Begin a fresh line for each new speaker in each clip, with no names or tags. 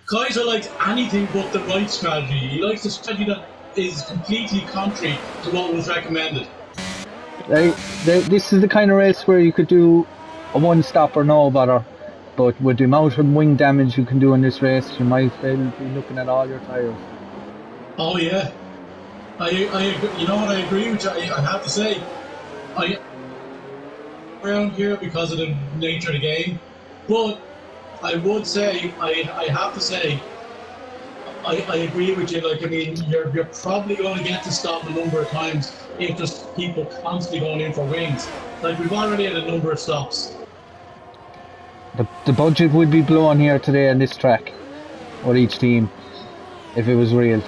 Kaiser likes anything but the right strategy. He likes the strategy that is completely contrary to what was recommended.
This is the kind of race where you could do a one stop or no bother, but with the amount of wing damage you can do in this race, you might well be looking at all your tyres.
Oh yeah, you know what? I agree with you. I have to say, I around here because of the nature of the game, but I would say I have to say I agree with you. Like, I mean, you're probably going to get to stop a number of times if there's people constantly going in for wings. Like, we've already had a number of stops.
The budget would be blown here today on this track, with each team, if it was real,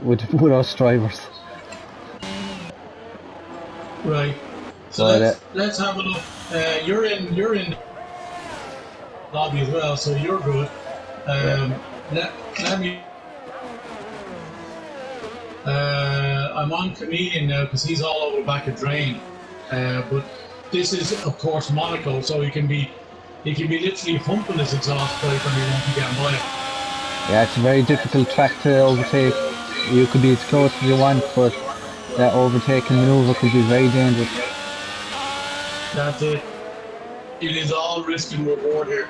with us drivers.
Right. So let's have a look. You're in lobby as well, so you're good. Let me. I'm on Comedian now because he's all over the back of Drain. But this is, of course, Monaco, so he can be literally humping his exhaust pipe and he won't be getting by it.
Yeah, it's a very difficult track to overtake. You could be as close as you want, but that overtaking manoeuvre could be very dangerous.
That's it. It is all risk and reward here.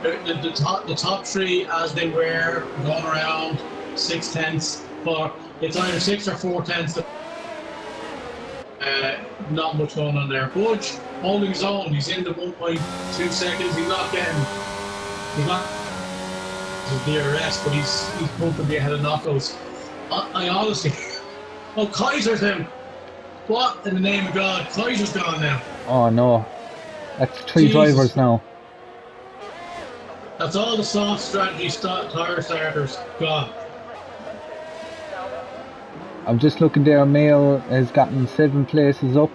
The top three, as they were, going around 6/10, but it's either 6 or 4/10. Not much going on there. Budge holding his own. He's in the 1.2 seconds. He's not the arrest, but he's comfortably ahead of Knockos. I honestly, oh, Kaiser's him. What in the name of God? Kaiser's gone now.
Oh no, that's three drivers now.
That's all the soft strategy tire starters gone.
I'm just looking there. Mayo has gotten 7 places up.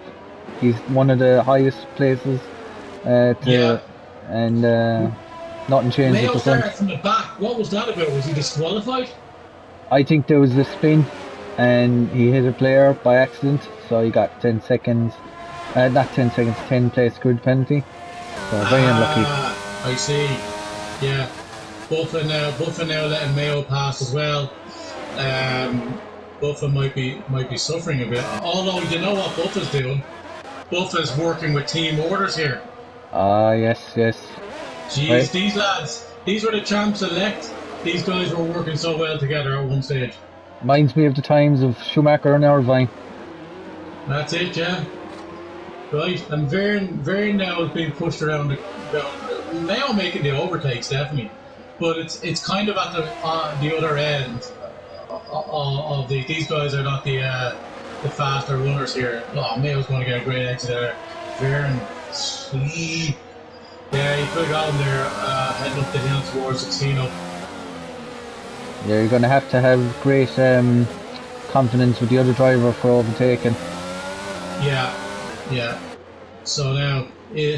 He's one of the highest places. And nothing changed.
Mayo started from the back. What was that about? Was he disqualified?
I think there was a spin, and he hit a player by accident, so he got 10 seconds. Not 10 seconds, 10 place grid penalty. So very unlucky.
I see. Yeah. Buffa now letting Mayo pass as well. Buffa might be suffering a bit. Although you know what Buffa's doing? Buffa's working with team orders here.
Yes.
Jeez, right. These lads, these were the champs elect. These guys were working so well together at one stage.
Reminds me of the times of Schumacher and Irvine.
That's it, yeah. Right, and Verne now is being pushed around Mayo making the overtakes, definitely. But it's kind of at the other end of these guys are not the faster runners here. Oh, Mayo's going to get a great exit there. Verne, yeah, he could have gotten there heading up the hill towards Casino.
Yeah, you're going to have great confidence with the other driver for overtaking.
Yeah. So now,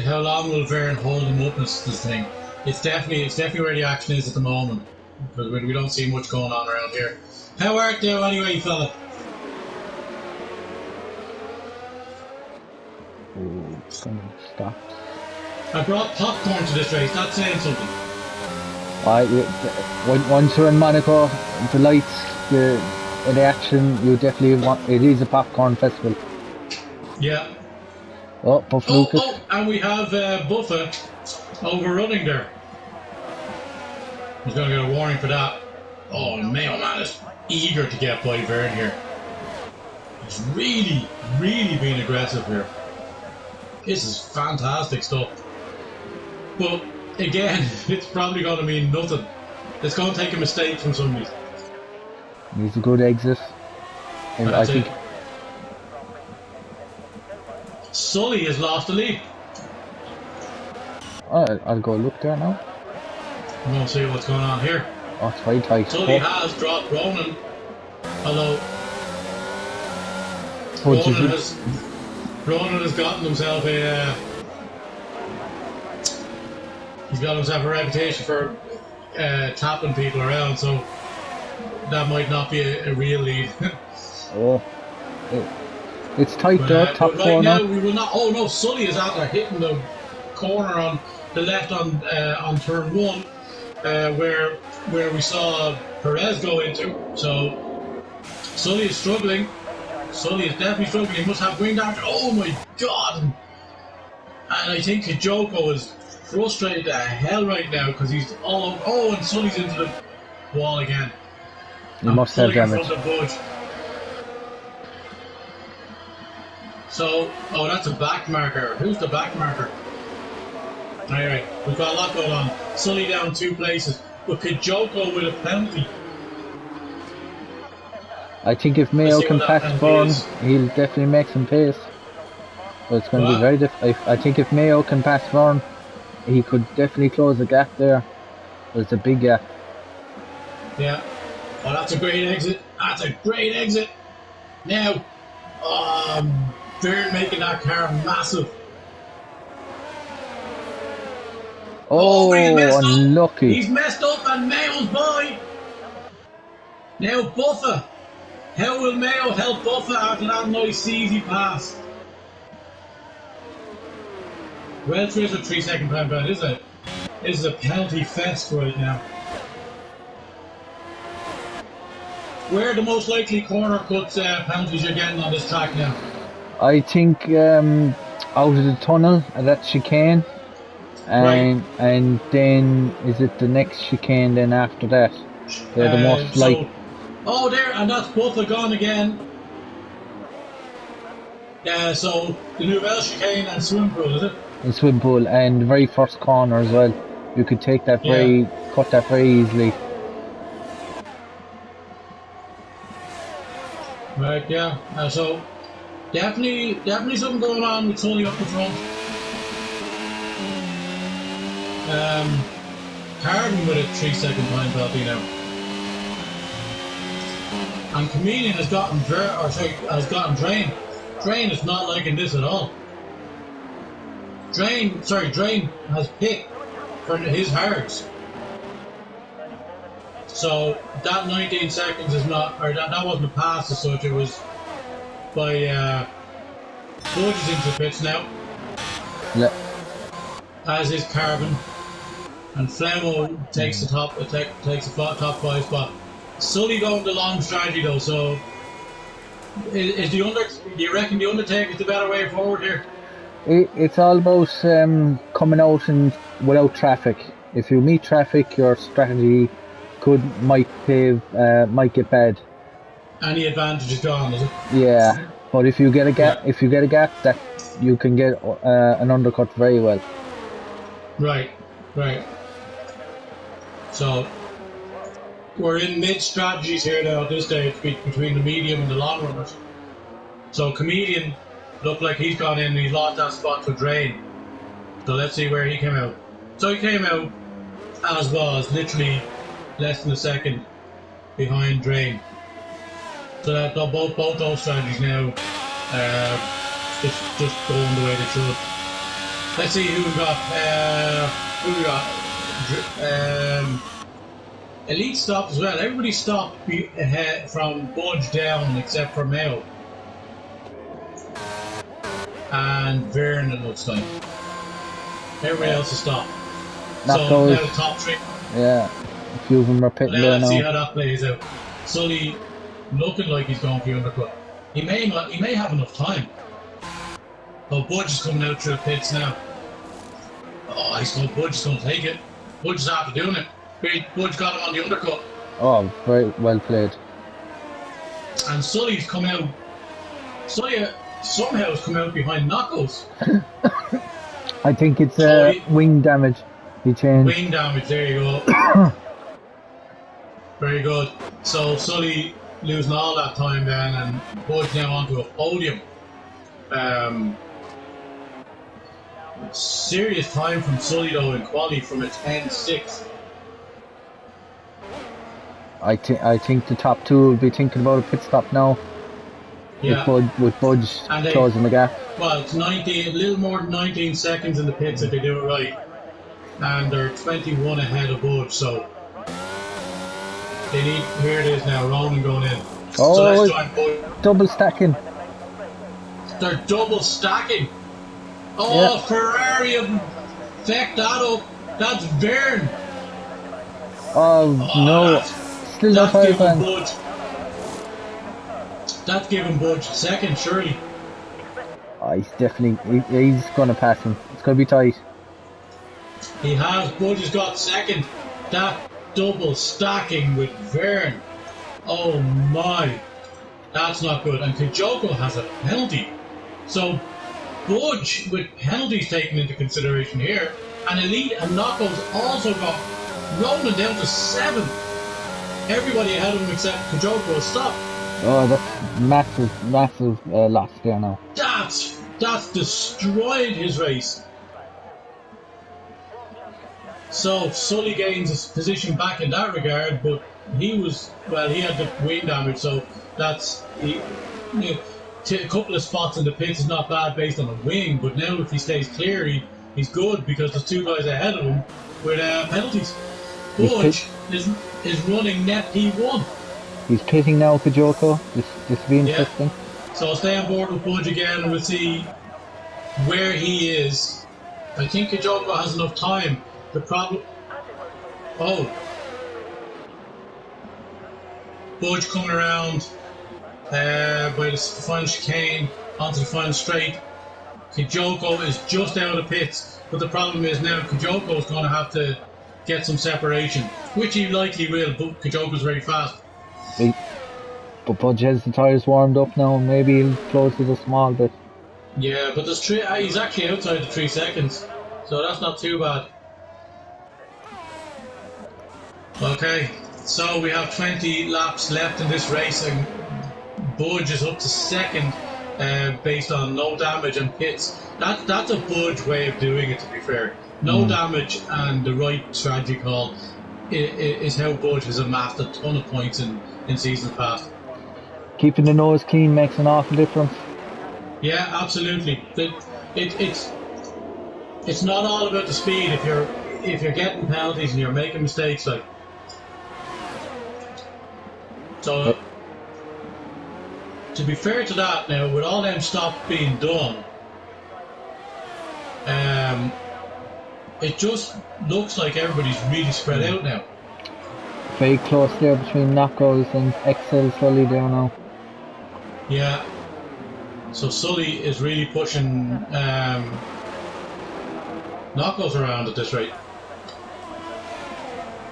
how long will Verne hold him up is the thing. It's definitely where the action is at the moment, because we don't see much going on around here. How art thou anyway, fella?
Ooh, it's going to stop.
I brought popcorn to this race. That's saying something.
Once you're in Monaco, the lights, the action, you definitely want. It is a popcorn festival.
Yeah.
Oh, Buff Lucas.
Oh, and we have Buffa overrunning there. He's going to get a warning for that. Oh, Mayo man is eager to get by Verne here. He's really being aggressive here. This is fantastic stuff. But again, it's probably going to mean nothing. It's going to take a mistake from somebody.
Needs a good exit. And I think
Sully has lost the lead.
I'll go look there now.
I'm going to see what's going on here.
Oh, it's very tight.
Sully has dropped Ronan. Although Ronan has gotten himself he's got himself a reputation for tapping people around, so that might not be a real lead.
It's tight there, top
right
corner.
now we will not. Oh no, Sully is out there hitting the corner on the left on turn 1, where where we saw Perez go into. So Sully is struggling. Sully is definitely struggling. He must have wing damage. Oh my god! And I think Kijoko is frustrated to hell right now because he's all over. Oh, and Sully's into the wall again.
He
I'm
must have
pulling in
damage.
front of Budge. So, oh, that's a back marker. Who's the back marker? Alright, we've got a lot going on. Sully down 2 places. But Kijoko with a penalty.
I think if
Let's
Mayo
see what
can
that
pass
penalty
Byrne,
is.
he'll definitely make some pace. But it's going to be
What?
very difficult. I think if Mayo can pass Byrne, he could definitely close the gap there. There's a big gap.
Yeah. Oh, that's a great exit. That's a great exit. Now, they're making that car massive. Oh, but he's
Oh,
messed up.
unlucky.
He's messed up and Mayo's by. Now, Buffer. How will Mayo help Buffer after that nice easy pass? Well, 3 second time penalty, is it? This is a penalty fest right now. Where are the most likely corner cuts penalties you're getting on this track now?
I think out of the tunnel, that chicane.
Right.
And then is it the next chicane then after that? They're the most like.
Oh, there, and that's Buffer gone again. So the Nouvelle chicane and swim pool, is it?
And swim pool, and the very first corner as well. You could take that cut that very easily.
Right, yeah. So definitely something going on with Sully up the front. Carden with a 3 second time penalty now. And Chameleon has gotten Drain. Drain is not liking this at all. Drain has hit for his hards. So that 19 seconds is not, or that wasn't a pass as such. It was by Budge is into the pits now.
Yeah.
As is Carbon, and Flemo takes the top top 5 spot. Sully going the long strategy though. So is do you reckon the Undertaker is the better way forward here?
It's all about coming out and without traffic. If you meet traffic, your strategy might get bad.
Any advantage is gone, is it?
Yeah, but if you get a gap, that you can get an undercut very well.
Right. So we're in mid strategies here now at this stage between the medium and the long runners. So Comedian looked like he's gone in and he's lost that spot to Drain. So let's see where he came out. So he came out as was, literally less than a second behind Drain. So that both those strategies now just going the way they should. Let's see who we got. Elite stopped as well. Everybody stopped from Budge down except for Mayo. And Vern, it looks like. Everybody else has stopped. So now the top 3.
Yeah, a few of them are pitting there now.
Let's see how that plays out. Sully looking like he's going for the undercut. He may have enough time. Oh, Budge is coming out through the pits now. Oh, Budge is going to take it. Budge is after doing it. Budge got him on the undercut.
Oh, very well played.
And Sully's come out. Sully somehow has come out behind Knuckles.
I think it's wing damage. He changed.
Wing damage, there you go. Very good. So Sully losing all that time then, and Budge now onto a podium. Serious time from Sully though in quali from a 10-6.
I think the top 2 will be thinking about a pit stop now.
Yeah.
With Budge closing the gap.
Well, it's a little more than 19 seconds in the pits if they do it right. And they're 21 ahead of Budge, so here it is now, Ronan going in.
Oh,
so let's try Budge.
Double stacking.
They're double stacking. Oh, yeah. Ferrari have fecked that up. That's Vern.
Oh no, still no
That's
tire
giving
plan.
Budge. That's giving Budge second, surely.
Oh, he's gonna pass him. It's gonna be tight.
He has. Budge has got second. That double stacking with Vern. Oh my. That's not good. And Kajoko has a penalty. So Budge, with penalties taken into consideration here, and Elite and Knocko's also got rolling down to 7th. Everybody ahead of him except Kajoko has stopped.
Oh, that's massive loss there now.
That's destroyed his race. So Sully gains his position back in that regard, but he had the wing damage, so a couple of spots in the pits is not bad based on the wing, but now if he stays clear, he's good because there's 2 guys ahead of him with penalties. Budge is running net P1.
He's pitting now, Kajoko. This will be interesting.
Yeah. So I'll stay on board with Budge again and we'll see where he is. I think Kajoko has enough time. The problem... Oh. Budge coming around by the final chicane onto the final straight. Kajoko is just out of the pits, but the problem is now Kajoko is going to have to get some separation, which he likely will, but Kajoko's very fast.
But Budge has the tyres warmed up now, maybe he'll close it a small bit.
Yeah, but he's actually outside the 3 seconds, so that's not too bad. Okay, so we have 20 laps left in this race, and Budge is up to second based on no damage and pits. That's a Budge way of doing it, to be fair. No damage and the right strategy call is how Budge has amassed a ton of points in seasons past.
Keeping the nose clean makes an awful difference.
Yeah, absolutely. It's not all about the speed if you're getting penalties and you're making mistakes like. So, to be fair to that now, with all them stops being done, it just looks like everybody's really spread out now.
Very close there between Knockos and XL Sully there now.
Yeah. So Sully is really pushing Knockos around at this rate.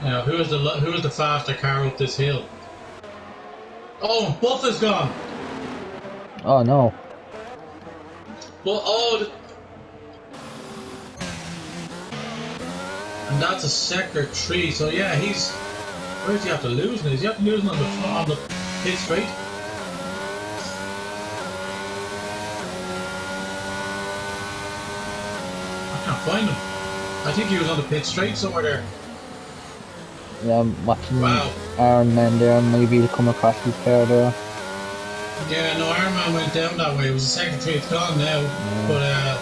Now, who is the faster car up this hill? Oh, Buff is gone.
Oh no.
Well, and that's a sector 3. So yeah, where does he have to lose? Does he have to lose on the pit straight? I can't find him. I think he was on the pit straight somewhere there.
Yeah, I'm watching Iron Man there, maybe he'll come across his car there.
Yeah, no, Iron Man went down that way. It was a sector 3, it's gone now. Yeah.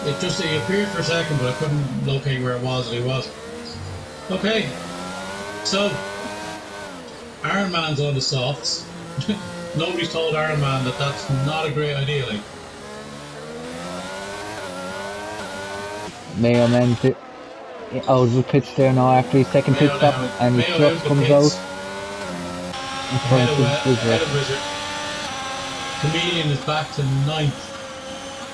But it appeared for a second, but I couldn't locate where it was. Okay, so Iron Man's on the softs. Nobody's told Iron Man that that's not a great idea. Like,
Mayo Man out of the pits there now after his second pit stop, and his truck comes out.
Ahead of Wizard. Comedian is back to 9th.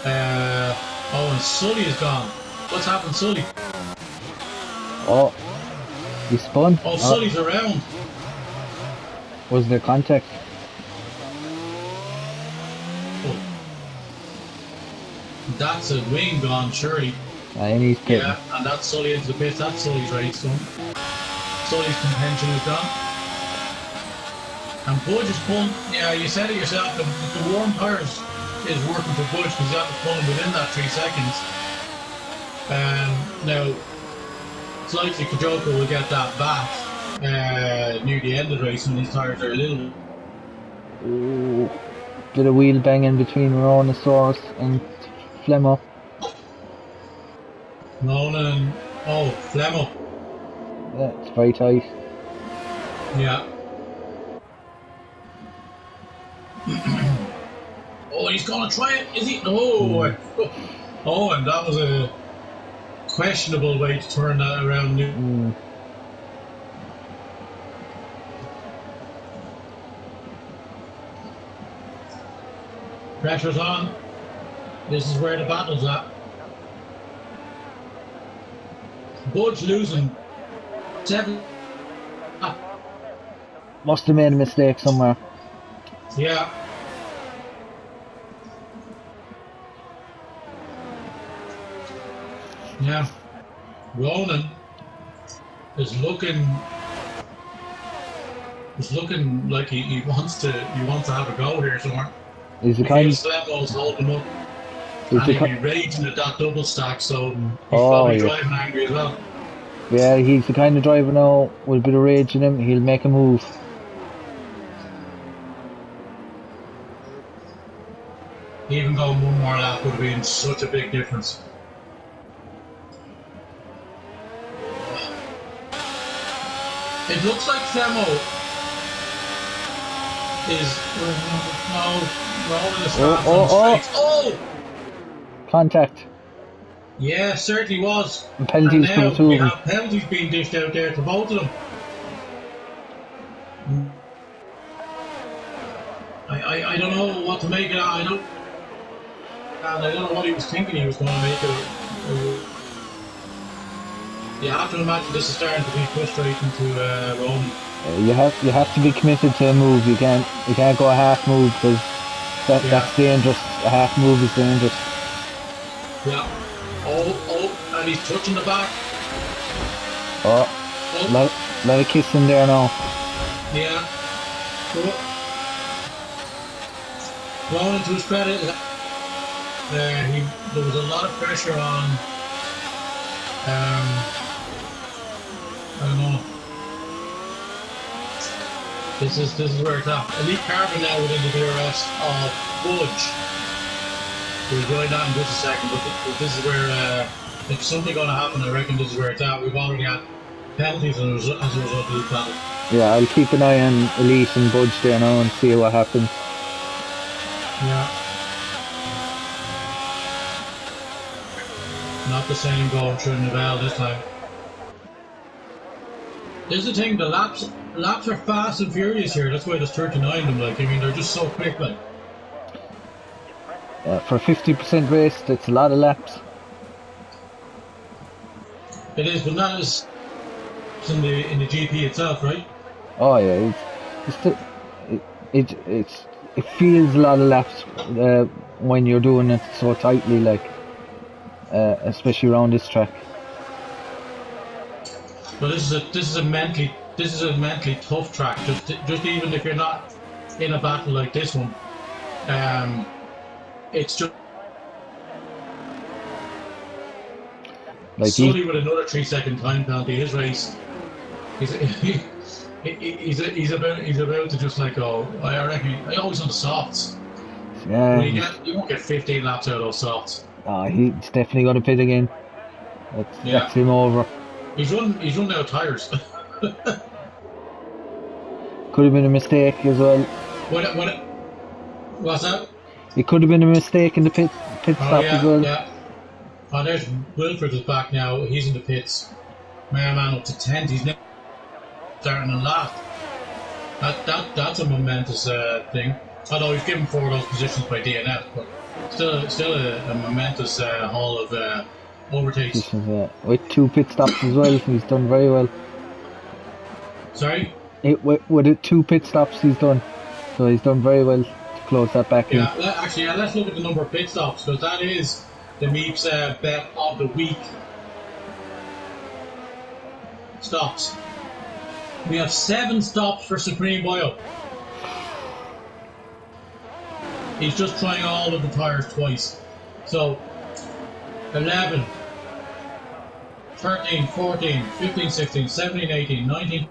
And Sully is gone. What's happened, Sully?
Oh, he spun.
Oh, Sully's around.
Was there contact?
Oh. That's a wing gone, surely.
And he's pitting.
Yeah, and that's Sully into the pits. That's Sully's race done. Sully's contention is gone. And Budge is pulling. Yeah, you said it yourself. The warm tires is working for Budge because you have to pull him within that 3 seconds. Now, it's likely Kajoko will get that back near the end of the race when his tires are a little.
Ooh, bit of wheel banging between Rhinosaurus and Flemmo.
Ronan and Flemmo.
Yeah, it's very tight.
Yeah. Oh, he's gonna try it, is he? Oh, and that was a questionable way to turn that around. Pressure's on. This is where the battle's at. Budge losing 7.
Must have made a mistake somewhere.
Yeah. Yeah. Ronan is looking like he wants to have a go here somewhere.
He's the
He
kind.
feels Slemmo's holding him up.
He's
And
the
he'd be raging at that double stack, so he's
Oh,
probably
yeah.
driving angry as well.
Yeah, he's the kind of driver now with a bit of rage in him. He'll make a move.
Even going one more lap would have been such a big difference. It looks like Slemmo is rolling the stance on straight. Oh!
Contact.
Yeah, certainly was.
And penalties for
and
the
now
two
we
of them.
have penalties being dished out there to both of them. I don't know what to make of that. I don't know what he was thinking he was going to make of it. You have to imagine this is starting to be frustrating to Roman.
You have to be committed to a move. You can't go a half move because that's dangerous. A half move is dangerous.
Yeah. Oh, and he's touching the back.
Let a kiss in there now.
Yeah. Ronan, to his credit, there was a lot of pressure on. I don't know. This is where it's at. Elite Carbon now within the DRS of Budge. We'll join that in just a second, but this is where if something going to happen, I reckon this is where it's at. We've already had penalties as a result of this battle.
Yeah, I'll keep an eye on Elite and Budge there now and see what happens.
Yeah. Not the same going through Nivelle this time. This is the thing, the laps are fast and furious here. That's why there's 39 of them. Like, I mean, they're just so quick. Like,
for a 50% race, that's a lot of laps.
it is, but not as in the GP itself, right?
Oh yeah, it feels a lot of laps when you're doing it so tightly, like especially around this track.
But this is a mentally tough track. Just even if you're not in a battle like this one, it's just
like
Sully with another 3-second time penalty. His race, he's about to just like go. I reckon I always on the softs.
Yeah,
you won't get 15 laps out of those softs.
He's definitely going to pit again. That's him over.
He's run out of tires.
Could have been a mistake as well.
What's that?
It could have been a mistake in the pit stop as well.
Yeah. Oh, there's Wilfred is back now. He's in the pits. Man up to 10th. He's now starting a lap. That's a momentous thing. Although he's given 4 of those positions by DNF, but still a momentous haul of overtakes.
With 2 pit stops as well, he's done very well.
Sorry?
With it 2 pit stops he's done. So he's done very well to close that back in.
Let's look at the number of pit stops, because that is the Meep's bet of the week. Stops. We have 7 stops for Supreme Boyle. He's just trying all of the tires twice. So 11, 13, 14, 15, 16, 17, 18, 19,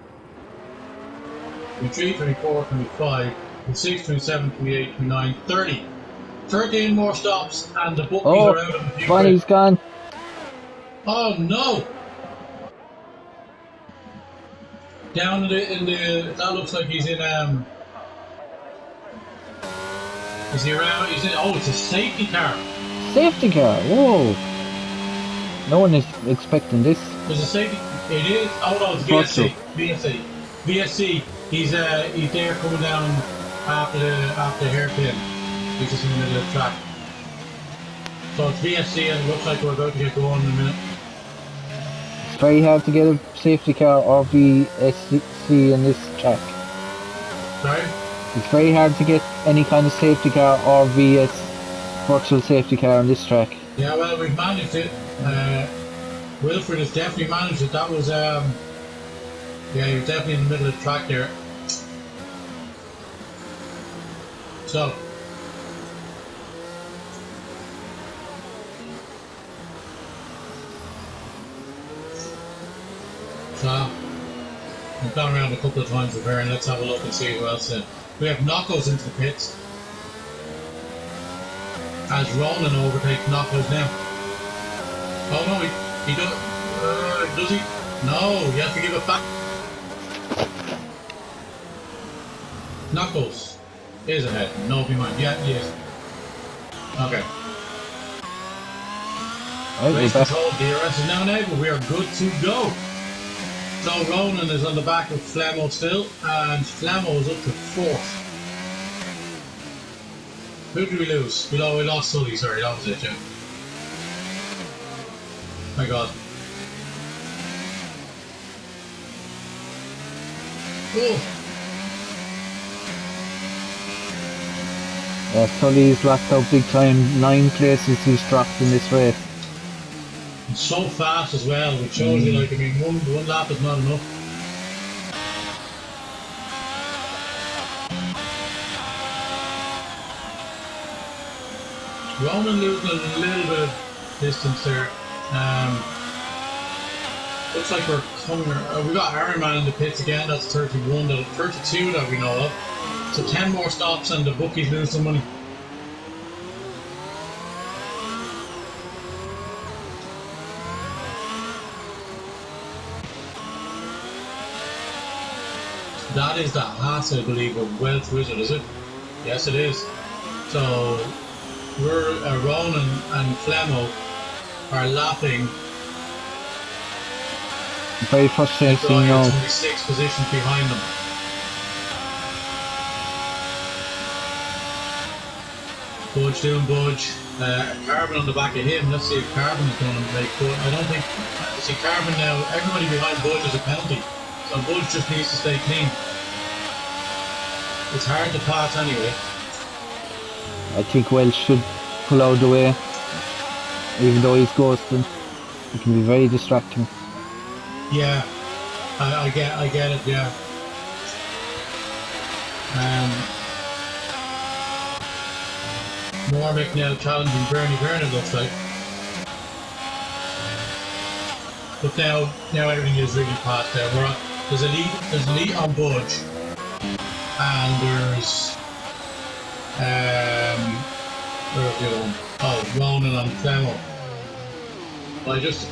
23, 24, 25, 26, 27, 28, 29, 30. 13 more stops and the bookies are out of the few.
Bonnie's gone.
Oh no! Down in the that looks like he's in is he around? He's in. Oh, it's a safety car.
Safety car. Whoa! No one is expecting this.
There's a safety. It is. Oh no, it's VSC. He's there coming down after the hairpin. He's just in the middle of the track. So it's VSC and it looks like we're about to get going in a minute.
It's very hard to get a safety car or VSC in this track.
Sorry?
It's very hard to get any kind of safety car or VS virtual safety car on this track.
Yeah, well, we've managed it. Wilfred has definitely managed it. That was, yeah, he was definitely in the middle of the track there. So, I've gone around a couple of times with her, and let's have a look and see who else. We have Knockos into the pits. As Ronan overtakes Knockos now. Oh no, he does he? No, he has to give it back. Knockos is ahead. No, be mine. Yeah, he is. Okay. Race control, DRS is now enabled. We are good to go. So Ronan is on the back of Flamo still, and Flamo is up to 4th. Who did we lose? We lost Sully, sorry, that was it, yeah. My god. Oh!
Sully's racked out big time, 9 places he's dropped in this race.
It's so fast as well, which shows you, like, I mean, one lap is not enough. Roman losing a little bit of distance there. Looks like we're coming. We got Iron Man in the pits again. That's 31. That's 32 that we know of. So 10 more stops, and the bookies lose some money. That is the Haas, I believe, of Wealth Wizard, is it? Yes, it is. So we're Ronan and Flemo are lapping.
Very frustrating now.
26 positions behind them. Budge doing Budge. Carbon on the back of him. Let's see if Carbon is going to make good. I don't think. See, Carbon now, everybody behind Budge is a penalty. So Budge just needs to stay clean. It's hard to pass anyway.
I think Welsh should pull out the way. Even though he's ghosting. It can be very distracting.
Yeah, I get it, yeah. Mormick now challenging Bernie Bernard, looks like. But now everything is really past there. There's a lead on Budge, and there's where's the other one? Oh, Ronan and Flemo. I just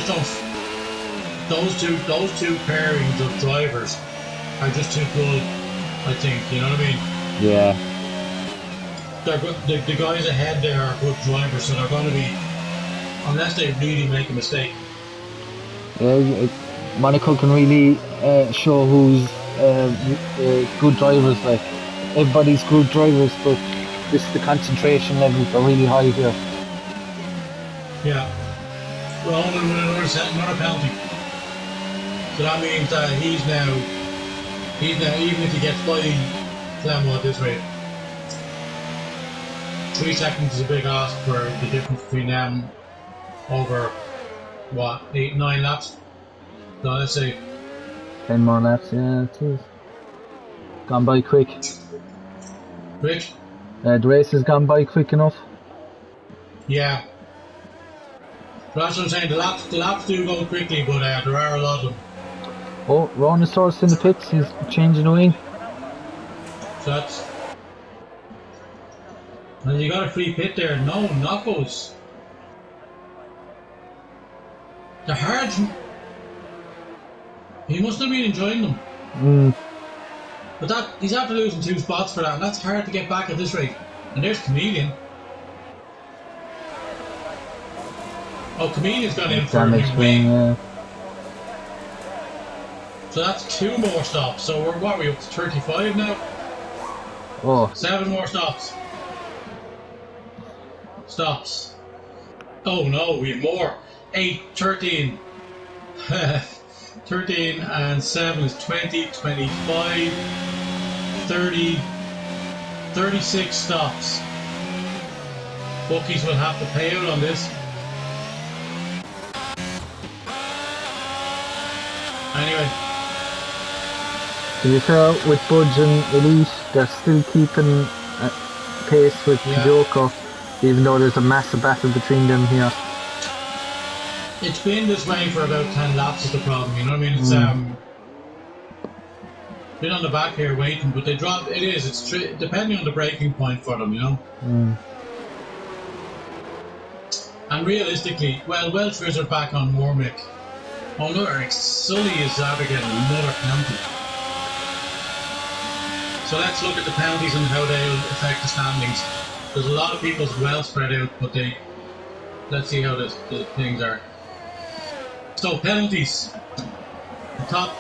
don't. Those two pairings of drivers are just too good. I think, you know what I mean?
Yeah.
They're good. The guys ahead there are good drivers, so they're going to be, unless they really make a mistake.
Yeah, Monaco can really show who's good drivers. Like, everybody's good drivers, but the concentration levels are really high here.
Yeah. Ronan with another penalty. So that means that he's now, even if he gets by Flemo at this rate, 3 seconds is a big ask for the difference between them over, what, 8-9 laps? So let's say
10 more laps, yeah, it is. Gone by quick.
Rich?
The race has gone by quick enough.
Yeah. But that's what I'm saying, the laps do go quickly, but there are a lot of them.
Oh, Ronassaurus in the pits, he's changing the wing.
So that's... And you got a free pit there. No, knockouts. They're hard. He must have been enjoying them. But he's after losing 2 spots for that, and that's hard to get back at this rate. And there's Chameleon. Oh, Chameleon's gone in for a new wing.
Yeah.
So that's 2 more stops. So we're up to 35 now?
Oh,
7 more stops. Stops. Oh no, we have more. 8, 13. 13 and 7 is 20, 25, 30, 36 stops. Bookies will have to pay out on this. Anyway.
to be fair, with Budge and Elite, they're still keeping pace with Joko, even though there's a massive battle between them here.
It's been this way for about 10 laps is the problem, you know what I mean? It's been on the back here waiting, but they drop. It's depending on the breaking point for them, you know? And realistically, well, Welsh are back on Warmick. Oh no, Sully is out again, another penalty. So let's look at the penalties and how they'll affect the standings. There's a lot of people well spread out, but let's see how the things are. So penalties. The top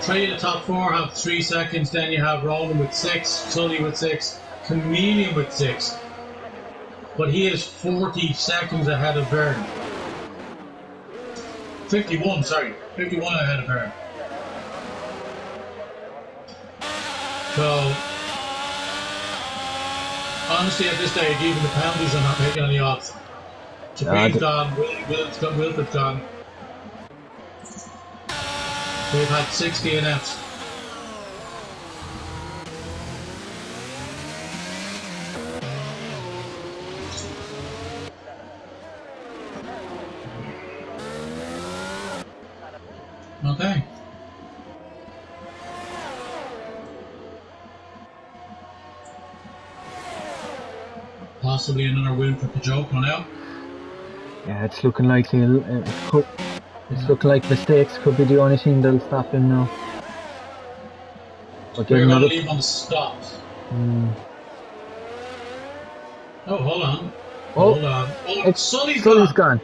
three of the top 4 have 3 seconds. Then you have Ronan with 6, Sully with 6, Chameleon with 6. But he is 40 seconds ahead of Verne. 51 ahead of Verne. So, honestly, at this stage, even the penalties are not taking any odds. Chappie's gone, Wilfred's gone. We've had 6 DNFs. Okay. Possibly another win for Pajoko now.
Yeah, it's looking likely. It's looking like mistakes could be the only thing that'll stop him now.
We're going to leave on the stops. Oh, hold on. Hold on. Oh, Sully's gone.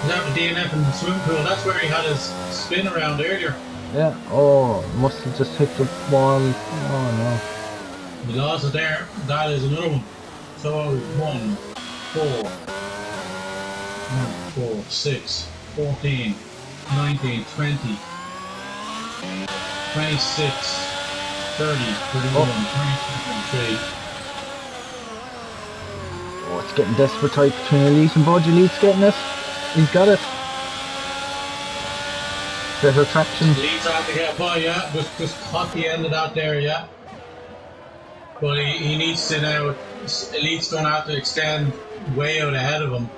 He's out the DNF in the swimming pool. That's where he had his spin around earlier.
Yeah. Oh, must have just hit the wall. Oh
no. The loss is there. That is another one. So 1, 4, 6, 14, 19, 20, 26, 30, 31, 22, 23.
Oh, it's getting desperate tight between Elite and Budge. Elite's getting it. He's got it. Better traction.
Elite's out to get by, yeah. Just caught the end of that there, yeah. But he needs to now. Elite's going to have to extend way out ahead of him.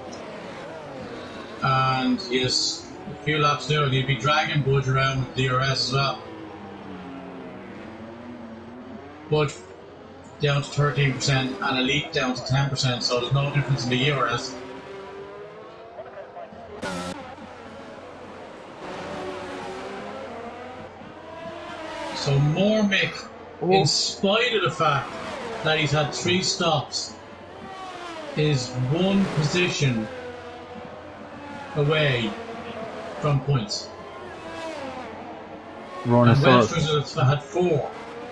And he has a few laps to do, and he'd be dragging Budge around with DRS as well. Budge down to 13% and Elite down to 10%, so there's no difference in the DRS. So Mormick, in spite of the fact that he's had 3 stops, is 1 position away from points. And Webster's had 4,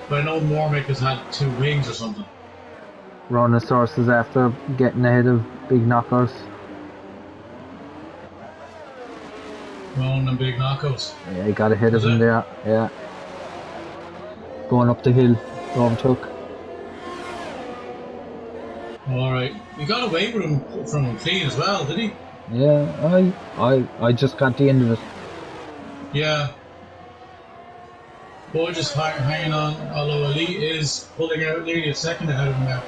but I know Mormick has had 2 wings or something.
Ronosaurus is after getting ahead of Big Knockers.
Ron and Big Knockers.
Yeah, he got ahead of him there. Yeah. Going up the hill, overtook.
Alright. He got away with him from him clean as well, did he?
Yeah, I just got the end of it.
Yeah. Boy just hanging on, although Elite is pulling out nearly a second ahead of him now.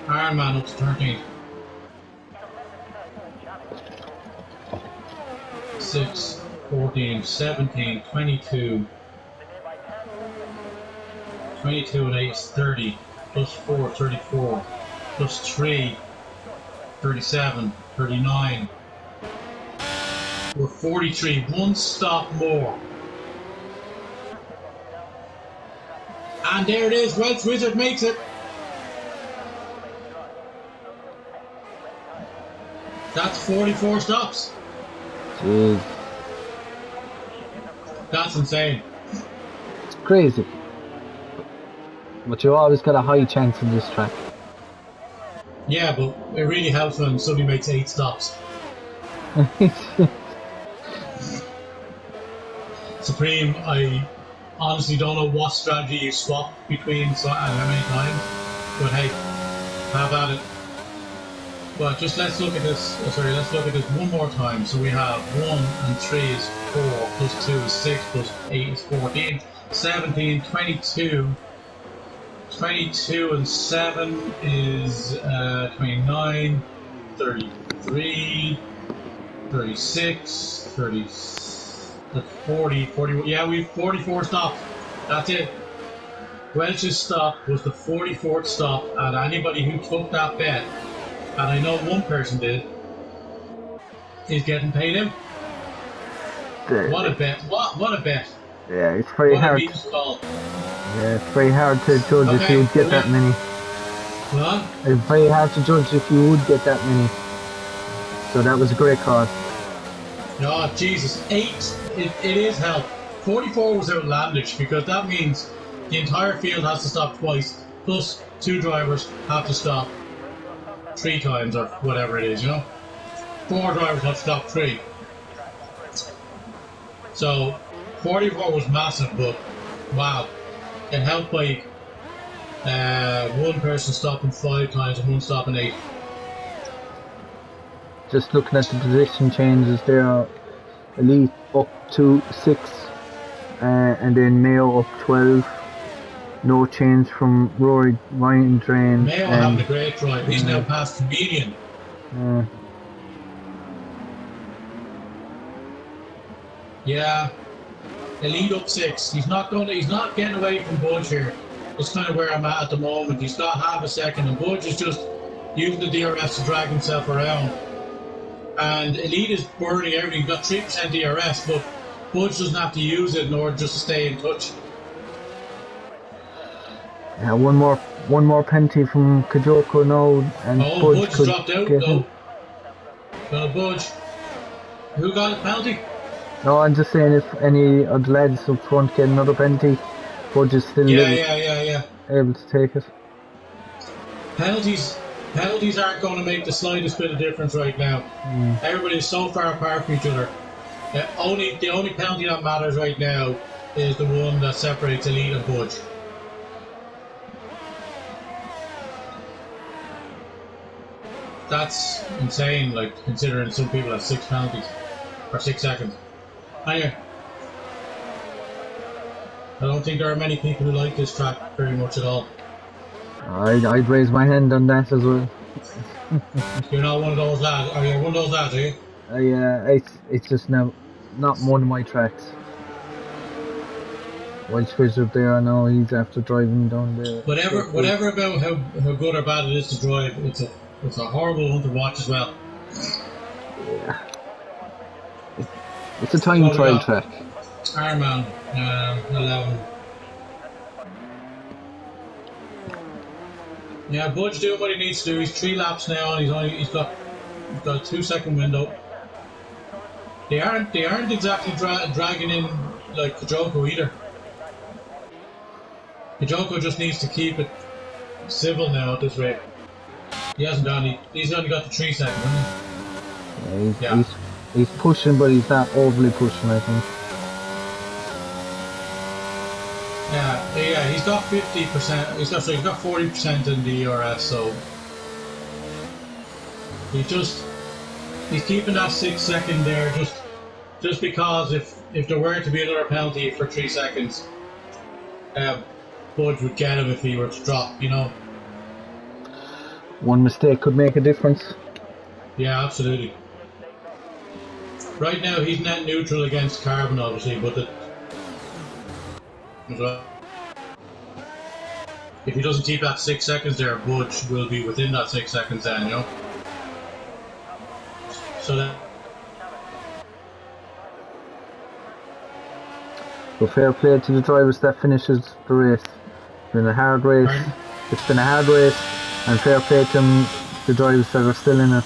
Iron Man up to 13. 6, 14, 17, 22. 22 and 8 is 30. Plus 4, 34. Plus 3, 37, 39. We're 43. 1 stop more. And there it is. Welsh Wizard makes it. That's 44 stops.
Jeez.
That's insane.
It's crazy. But you always got a high chance in this track.
Yeah, but it really helps when somebody makes 8 stops. Supreme, I honestly don't know what strategy you swap between and how many times, but hey, have at it. But just let's look at this. Let's look at this one more time. So we have 1 and 3 is 4, plus 2 is 6, plus 8 is 14, 17, 22. 22 and 7 is 29, 33, 36, 30, 40, 41. Yeah, we have 44 stops. That's it. Welch's stop was the 44th stop, and anybody who took that bet, and I know one person did, is getting paid out. What a bet. What a bet.
Yeah, it's very
What
hard.
a meeting's call.
Yeah, it's very hard to judge if you would get that many.
What?
It's very hard to judge if you would get that many. So that was a great call.
Oh, Jesus. 8, it is help. 44 was outlandish because that means the entire field has to stop twice, plus 2 drivers have to stop 3 times or whatever it is, you know? 4 drivers have to stop 3. So 44 was massive, but wow. It helped by one person stopping 5 times and one stopping 8.
Just looking at the position changes there, Elite up to 6, and then Mayo up 12. No change from Rory Ryan Drain.
Mayo having a great drive. He's now past Comedian. Yeah. Elite up 6. He's not getting away from Budge here. That's kind of where I'm at the moment. He's got half a second, and Budge is just using the DRS to drag himself around. And Elite is burning everything. He's got 3% DRS, but Budge doesn't have to use it in order just to stay in touch.
Yeah, one more penalty from Kajoko now, and
Budge dropped out though. Budge. Who got a penalty?
No, I'm just saying if any of the lads up front get another penalty, Budge is still able to take it.
Penalties aren't going to make the slightest bit of difference right now. Everybody's so far apart from each other. The only penalty that matters right now is the one that separates Elite and Budge. That's insane, like, considering some people have 6 penalties. Or 6 seconds. Anyway. I don't think there are many people who like this track very much at all.
I'd raise my hand on that as well.
You're not one of those lads. Are you one of those lads, are you?
Yeah, it's just not one of my tracks. Welch Wizard there, I know he's after driving down there.
Whatever about how good or bad it is to drive, it's a horrible one to watch as well.
Yeah. It's a time trial track.
Ironman, 11. Yeah, Budge doing what he needs to do. He's 3 laps now, and he's got a 2-second window. They aren't exactly dragging in like Kajoko either. Kajoko just needs to keep it civil now at this rate. He's only got the 3 seconds, hasn't he?
He's pushing, but he's not overly pushing, I think.
Yeah, he's got 50%. He's got 40% in the ERS, so he's keeping that 6 second there just because if there were to be another penalty for 3 seconds, Budge would get him if he were to drop, you know.
One mistake could make a difference.
Yeah, absolutely. Right now he's net neutral against Carbon, obviously, but if he doesn't keep that 6 seconds there, Budge will be within that 6 seconds then, you know. So that.
So fair play to the drivers that finishes the race. It's been a hard race.
Pardon?
It's been a hard race, and fair play to the drivers that are still in it.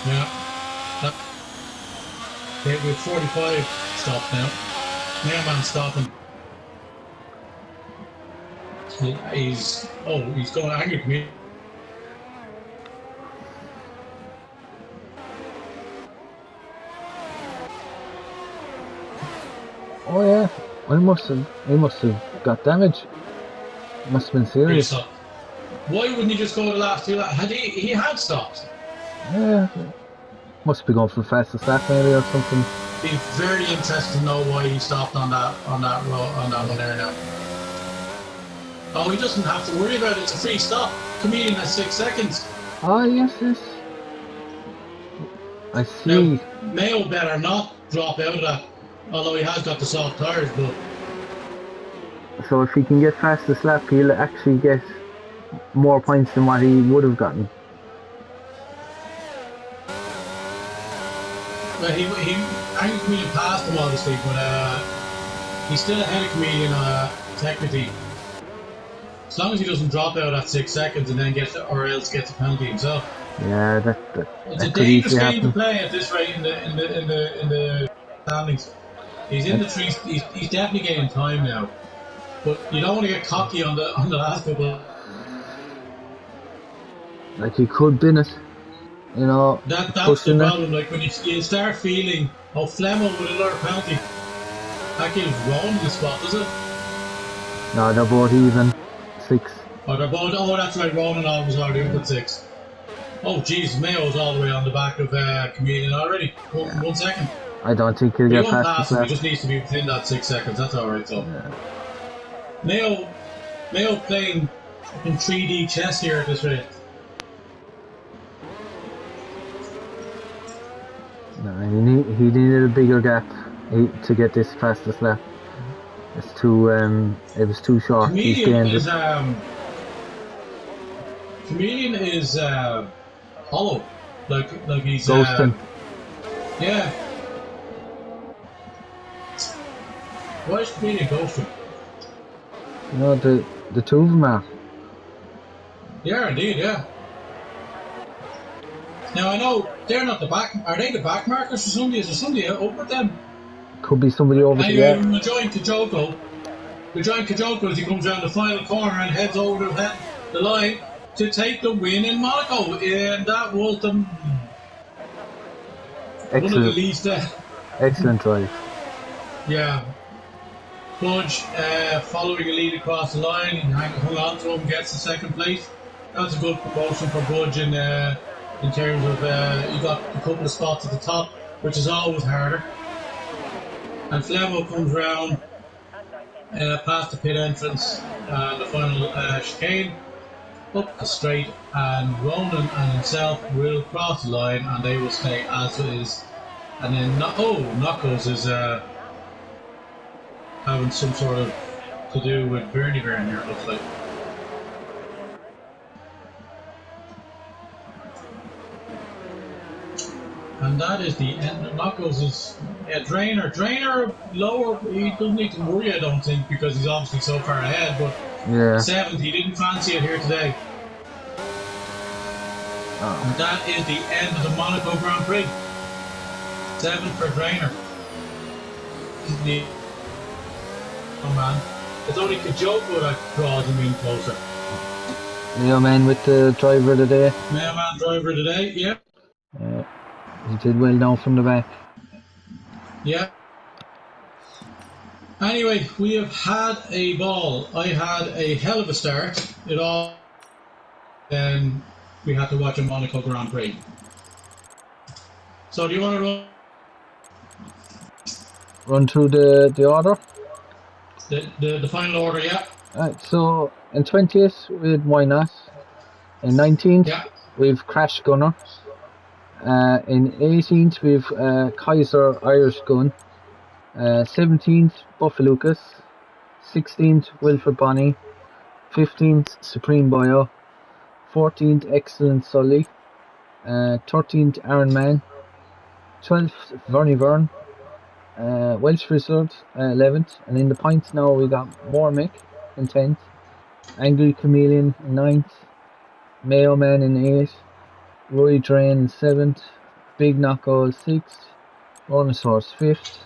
Yeah. That, with 45 stopped now. Mailman stopping. He's going angry to me.
Oh yeah, he must have got damage. Must have been serious.
Why wouldn't he just go the last two laps? He had stopped.
Yeah, must be going for the fastest lap maybe or something.
Be very interested to know why he stopped on that one there now. Oh, he doesn't have to worry about it. It's a free stop. Comedian has 6 seconds.
Oh yes. I see.
Now, Mayo better not drop out of that. Although he has got the soft tires, but
So if he can get fastest lap, he'll actually get more points than what he would have gotten.
Angry Comedian passed him obviously, but he's still ahead of Comedian technically. As long as he doesn't drop out at 6 seconds and then or else gets a penalty himself.
Yeah,
It's a
could
dangerous
easily
game
happen.
to play at this rate in the standings. He's in the trees. He's definitely getting time now, but you don't want to get cocky on the last couple.
Like he could bin it, you know.
That's the
Pushing it.
problem. Like when you start feeling, Flemo with another penalty, that gives Rowan the spot, does it?
No, they're both even. 6.
They're both. Oh, that's right. Rowan was already up at 6. Oh, geez, Mayo's all the way on the back of Comedian already. 1 second.
I don't think he'll
He
get
won't
past
pass
the
him. He
lap.
just needs to be within that 6 seconds. That's all right. So
Yeah.
Mayo playing in 3D chess here at this rate.
No, he needed a bigger gap to get this fastest lap. It was too short. He's gained it.
Comedian is hollow, like he's
Ghosting.
Yeah. Why is Comedian ghosting?
You know, the two of them are.
Yeah, indeed, yeah. Now I know they're not the back. Are they the back markers for somebody? Is there somebody over them?
Could be somebody over
there.
there.
We'll join Kajoko as he comes around the final corner and heads over the line to take the win in Monaco. And that was one of the least.
Excellent drive.
Yeah. Budge following a lead across the line, he hung on to him, gets the second place. That's a good promotion for Budge in terms of he got a couple of spots at the top, which is always harder. And Flemo comes round past the pit entrance and the final chicane up the straight, and Ronan and himself will cross the line and they will stay as is. And then Knuckles is having some sort of to do with Bernie here, it looks like. And that is the end of Knuckles' is Drainer. Drainer lower, he doesn't need to worry, I don't think, because he's obviously so far ahead, but
yeah.
7th, he didn't fancy it here today. Oh. And that is the end of the Monaco Grand Prix. 7th for Drainer. Oh man, it's only Kajoko that draws him in closer.
Mailman with the driver of the day.
Mailman driver of the day, yeah.
He did well down from the back.
Yeah. Anyway, we have had a ball. I had a hell of a start. Then we had to watch a Monaco Grand Prix. So do you want to
run through the order?
The final order, yeah.
Right, so in 20th we had Why Not. In 19th we've Crash Gunner. In 18th we've Kaiser Irish Gun. 17th Buffalucas. 16th Wilfred Bonny. 15th Supreme Boyo. 14th Excellent Sully. 13th Aaron Mann. 12th Vernie Vern. Welsh Wizard 11th, and in the points now we got Mormick in 10th, Angry Chameleon in 9th, Mayo Man in 8th, Roy Drain in 7th, Big Knuckle 6th, Onosaurus 5th,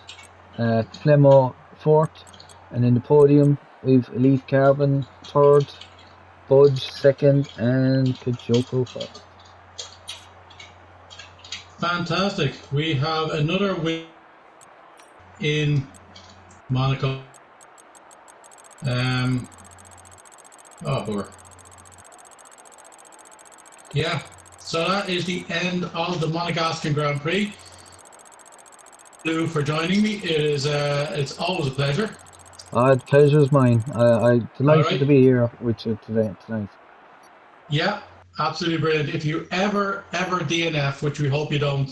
Flemo 4th, and in the podium we've Elite Carbon 3rd, Budge 2nd, and Kajoko 1st.
Fantastic. We have another win in Monaco. Oh, bummer. Yeah. So that is the end of the Monegascan Grand Prix. Lou, for joining me. It's always a pleasure.
The pleasure's mine. I'm
All
delighted
right.
to be here with you tonight.
Yeah, absolutely brilliant. If you ever DNF, which we hope you don't,